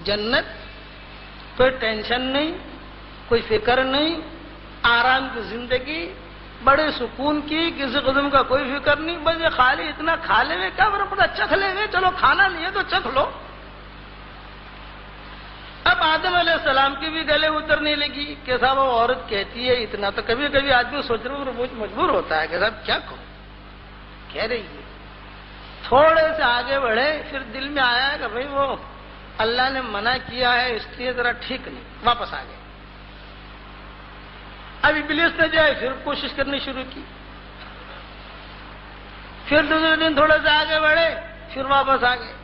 جنت، کوئی ٹینشن نہیں، کوئی فکر نہیں، آرام کی زندگی، بڑے سکون کی، کسی قسم کا کوئی فکر نہیں، بس یہ خالی اتنا کھا لے ہوئے، کیا فرق پڑتا، چکھ لے ہوئے، چلو کھانا نہیں ہے تو چکھ لو۔ اب آدم علیہ السلام کی بھی گلے اترنے لگی کہ صاحب وہ عورت کہتی ہے اتنا، تو کبھی کبھی آدمی سوچ رہا ہے مجبور ہوتا ہے کہ صاحب کیا کہوں، کہہ رہی ہے۔ تھوڑے سے آگے بڑھے، پھر دل میں آیا کہ بھئی وہ اللہ نے منع کیا ہے اس لیے ذرا ٹھیک نہیں، واپس آ گئے۔ اب ابلیس نے جو ہے پھر کوشش کرنی شروع کی، پھر دوسرے دن تھوڑے سے آگے بڑھے، پھر واپس آ گئے۔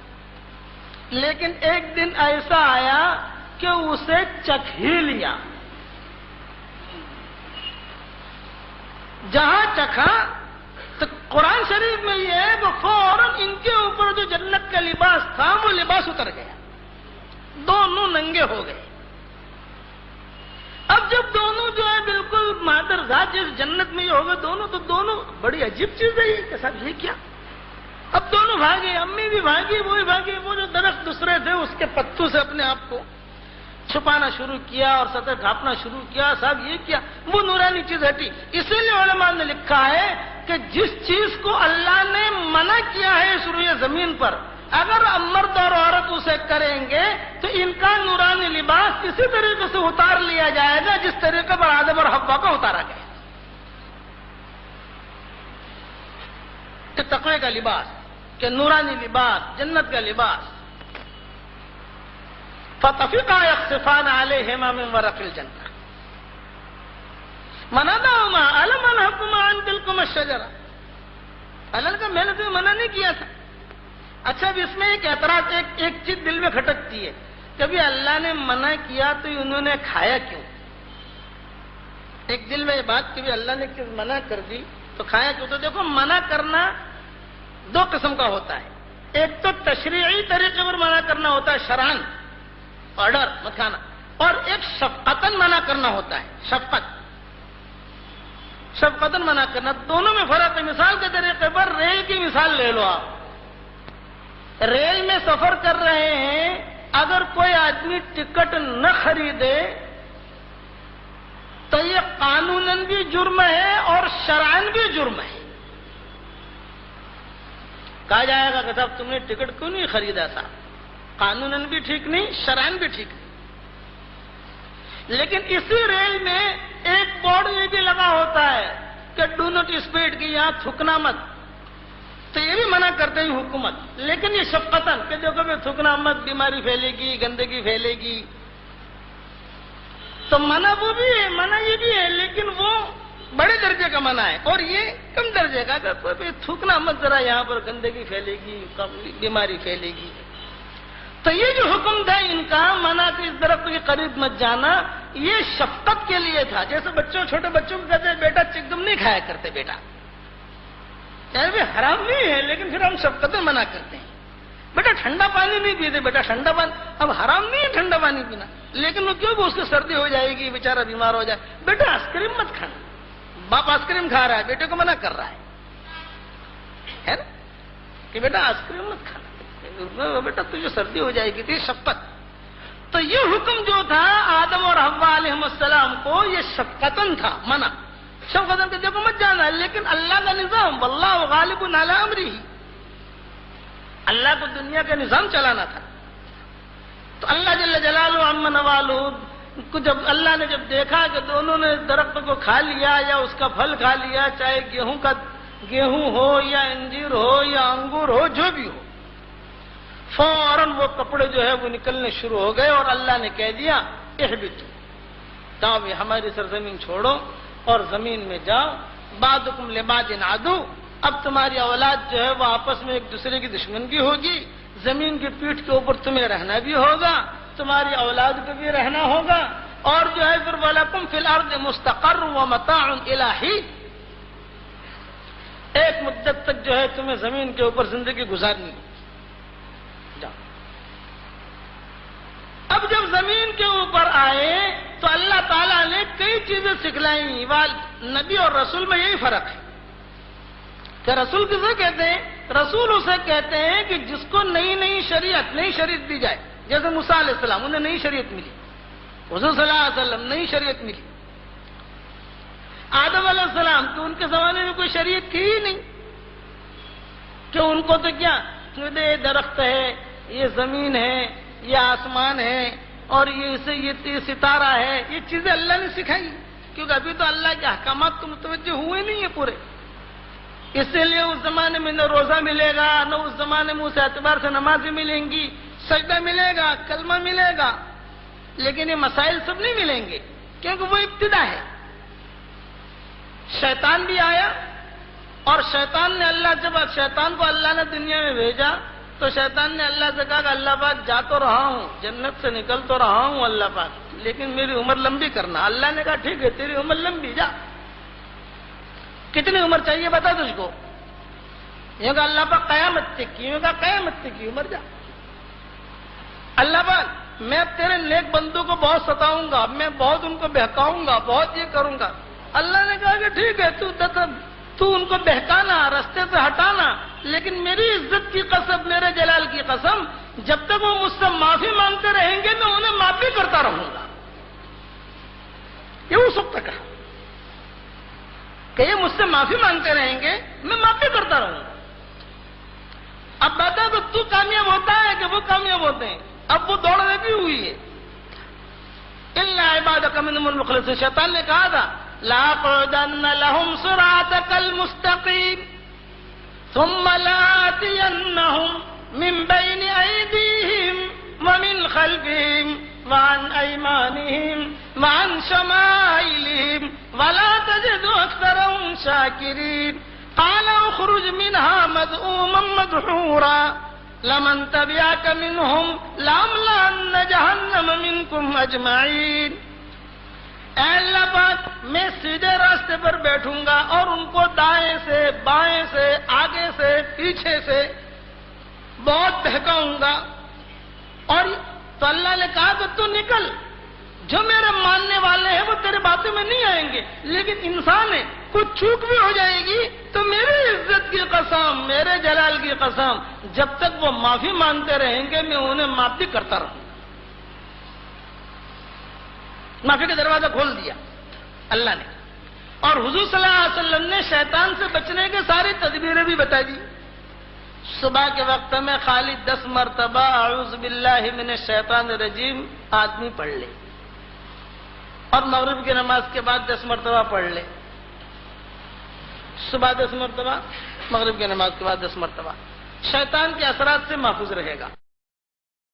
لیکن ایک دن ایسا آیا کہ اسے چکھ ہی لیا، جہاں چکھا تو قرآن شریف میں یہ ہے کہ فوراً ان کے اوپر جو جنت کا لباس تھا وہ لباس اتر گیا، دونوں ننگے ہو گئے۔ اب جب دونوں جو ہے بالکل مادر ذات جس جنت میں یہ ہو گئے دونوں، تو دونوں بڑی عجیب چیز ہے یہ کہ صاحب یہ کیا، اب دونوں بھاگے، امی بھی بھاگی، وہ بھی بھاگی، وہ جو درخت دوسرے تھے اس کے پتوں سے اپنے آپ کو چھپانا شروع کیا اور سطح ڈھانپنا شروع کیا، صاحب یہ کیا، وہ نورانی چیز ہٹی۔ اسی لیے علماء نے لکھا ہے کہ جس چیز کو اللہ نے منع کیا ہے اس روئے زمین پر، اگر مرد اور عورت اسے کریں گے تو ان کا نورانی لباس اسی طریقے سے اتار لیا جائے گا جس طریقے پر آدم اور حوا کو اتارا گیا، کہ تقوی کا لباس، کہ نورانی لباس، جنت کا لباس۔ فَطَفِقَا يَخْصِفَانَ عَلَيْهِمَا مِنْ وَرَقِ الْجَنَّةِ وَنَادَاهُمَا أَلَمْ أَنْهَكُمَا عَنْ تِلْكُمَا الشَّجَرَةِ۔ اللہ نے کہا میں نے تمہیں منع نہیں کیا تھا۔ اچھا اب اس میں ایک اعتراض، ایک چیز دل میں کھٹکتی ہے، کبھی اللہ نے منع کیا تو انہوں نے کھایا کیوں؟ ایک دل میں یہ بات کہ اللہ نے چیز منع کر دی تو کھایا کیوں؟ تو دیکھو منع کرنا دو قسم کا ہوتا ہے، ایک تو تشریعی طریقے پر منع کرنا ہوتا ہے، شرعاً آرڈر مت کھانا، اور ایک شفقتاً منع کرنا ہوتا ہے، شفقتاً منع کرنا، دونوں میں فرق ہے۔ مثال کے طریقے پر ریل کی مثال لے لو آپ، ریل میں سفر کر رہے ہیں، اگر کوئی آدمی ٹکٹ نہ خریدے تو یہ قانوناً بھی جرم ہے اور شرعاً بھی جرم ہے۔ کہا جائے گا کہ صاحب تم نے ٹکٹ کیوں نہیں خریدا تھا، قانوناً بھی ٹھیک نہیں، شرعاً بھی ٹھیک نہیں۔ لیکن اسی ریل میں ایک بورڈ یہ بھی لگا ہوتا ہے کہ ڈو ناٹ اسپیڈ کی، یہاں تھوکنا مت، تو یہ بھی منع کرتے ہیں حکومت، لیکن یہ شفقتاً کہ دیکھو میں تھوکنا مت، بیماری پھیلے گی، گندگی پھیلے گی، تو منع وہ بھی ہے، منع یہ بھی ہے، لیکن وہ بڑے درجے کا منع ہے اور یہ کم درجے کا، کہ تھوکنا مت، ذرا یہاں پر گندگی پھیلے گی، بیماری پھیلے گی۔ تو یہ جو حکم تھا ان کا، منع کہ اس درخت کے قریب مت جانا، یہ شفقت کے لیے تھا۔ جیسے بچوں، چھوٹے بچوں کو کہتے ہیں بیٹا چکم نہیں کھایا کرتے بیٹا، چاہے حرام نہیں ہے لیکن پھر ہم شفقتیں منع کرتے ہیں، بیٹا ٹھنڈا پانی نہیں پیتے، بیٹا ٹھنڈا پانی، اب حرام نہیں ہے ٹھنڈا پانی پینا، لیکن وہ کیوں کہ اس کو سردی ہو جائے گی، بیچارہ بیمار ہو جائے، بیٹا آئس کریم مت کھانا، باپ آئس کریم کھا رہا ہے، بیٹے کو منع کر رہا ہے نا، کہ بیٹا آئس کریم مت کھانا، بیٹا تجھے سردی ہو جائے گی، تھی شفقت۔ تو یہ حکم جو تھا آدم اور حوا علیہ السلام کو، یہ شفقتاً تھا، منع شفقتاً کہ دیکھو مت جانا، لیکن اللہ کا نظام، واللہ غالب علی امرہ، اللہ کو دنیا کا نظام چلانا تھا۔ تو اللہ جل جلالہ عما نوالہ کو جب اللہ نے جب دیکھا کہ دونوں نے درخت کو کھا لیا یا اس کا پھل کھا لیا، چاہے گیہوں ہو یا انجیر ہو یا انگور ہو، جو بھی ہو، فوراً وہ کپڑے جو ہے وہ نکلنے شروع ہو گئے اور اللہ نے کہہ دیا اہبطوا، جاؤ بھی ہماری سرزمین چھوڑو اور زمین میں جاؤ، بعضکم لبعض عدو، اب تمہاری اولاد جو ہے وہ آپس میں ایک دوسرے کی دشمن بھی ہوگی، زمین کی پیٹھ کے اوپر تمہیں رہنا بھی ہوگا، تمہاری اولاد کو بھی رہنا ہوگا، اور جو ہے پھر وَلَكُمْ فِي الْأَرْضِ مُسْتَقَرٌّ وَمَتَاعٌ إِلَىٰ حِينٍ، ایک مدت تک جو ہے تمہیں زمین کے اوپر زندگی گزارنی ہے۔ اب جب زمین کے اوپر آئے تو اللہ تعالیٰ نے کئی چیزیں سکھلائیں، نبی اور رسول میں یہی فرق ہے کہ رسول کسے کہتے ہیں؟ رسول اسے کہتے ہیں کہ جس کو نئی شریعت دی جائے، جیسے موسیٰ علیہ السلام انہیں نئی شریعت ملی، حضور صلی اللہ علیہ وسلم نئی شریعت ملی، آدم علیہ السلام تو ان کے زمانے میں کوئی شریعت تھی ہی نہیں، کہ ان کو تو کیا یہ درخت ہے، یہ زمین ہے، یہ آسمان ہے، اور یہ ستارہ ہے، یہ چیزیں اللہ نے سکھائی، کیونکہ ابھی تو اللہ کے احکامات کو متوجہ ہوئے نہیں ہیں پورے، اس لیے اس زمانے میں نہ روزہ ملے گا، نہ اس زمانے میں اس اعتبار سے نمازیں ملیں گی، سجدہ ملے گا، کلمہ ملے گا، لیکن یہ مسائل سب نہیں ملیں گے، کیونکہ وہ ابتدا ہے۔ شیطان بھی آیا، اور شیطان کو اللہ نے دنیا میں بھیجا تو شیطان نے اللہ سے کہا کہ اللہ پاک جا تو رہا ہوں، جنت سے نکل تو رہا ہوں اللہ پاک، لیکن میری عمر لمبی کرنا۔ اللہ نے کہا ٹھیک ہے تیری عمر لمبی، جا، کتنی عمر چاہیے بتا تجھ کو؟ یہ کہا اللہ پاک قیامت تک کی، یہ کہا قیامت تک کی عمر، جا۔ اللہ پاک میں تیرے نیک بندوں کو بہت ستاؤں گا، میں بہت ان کو بہکاؤں گا، بہت یہ کروں گا۔ اللہ نے کہا کہ ٹھیک ہے تو ان کو بہکانا، راستے سے ہٹانا، لیکن میری عزت کی قسم، میرے جلال کی قسم، جب تک وہ مجھ سے معافی مانگتے رہیں گے میں انہیں معاف بھی کرتا رہوں گا۔ یہ اس وقت کہا کہ یہ مجھ سے معافی مانگتے رہیں گے میں معاف بھی کرتا رہوں گا۔ اب بتا کہ تو کامیاب ہوتا ہے کہ وہ کامیاب ہوتے ہیں؟ اب وہ دوڑ لگی ہوئی ہے۔ الا عبادک منہم المخلصین، شیطان نے کہا تھا لَأَقْعُدَنَّ لَهُمْ صِرَاطَكَ الْمُسْتَقِيمَ ثُمَّ لَآتِيَنَّهُمْ مِنْ بَيْنِ أَيْدِيهِمْ وَمِنْ خَلْفِهِمْ وَعَنْ أَيْمَانِهِمْ وَعَنْ شَمَائِلِهِمْ وَلَا تَجِدُ أَكْثَرَهُمْ شَاكِرِينَ قَالَ اخْرُجْ مِنْهَا مَذْءُومًا مَدْحُورًا لَمَنْ تَبِعَكَ مِنْهُمْ لَأَمْلَأَنَّ جَهَنَّمَ مِنْكُمْ أَجْمَعِينَ۔ اے اللہ پاک میں سیدھے راستے پر بیٹھوں گا اور ان کو دائیں سے، بائیں سے، آگے سے، پیچھے سے بہت بہکاؤں گا۔ اور تو اللہ نے کہا کہ تو نکل، جو میرے ماننے والے ہیں وہ تیرے باتوں میں نہیں آئیں گے، لیکن انسان ہے، کچھ چوک بھی ہو جائے گی تو میری عزت کی قسم، میرے جلال کی قسم، جب تک وہ معافی مانگتے رہیں گے میں انہیں معاف بھی کرتا رہوں۔ معافی کا دروازہ کھول دیا اللہ نے، اور حضور صلی اللہ علیہ وسلم نے شیطان سے بچنے کے ساری تدبیریں بھی بتا دی۔ صبح کے وقت میں خالی 10 مرتبہ اعوذ باللہ من الشیطان الرجیم آدمی پڑھ لے، اور مغرب کی نماز کے بعد 10 مرتبہ پڑھ لے، صبح 10 مرتبہ، مغرب کی نماز کے بعد 10 مرتبہ، شیطان کے اثرات سے محفوظ رہے گا۔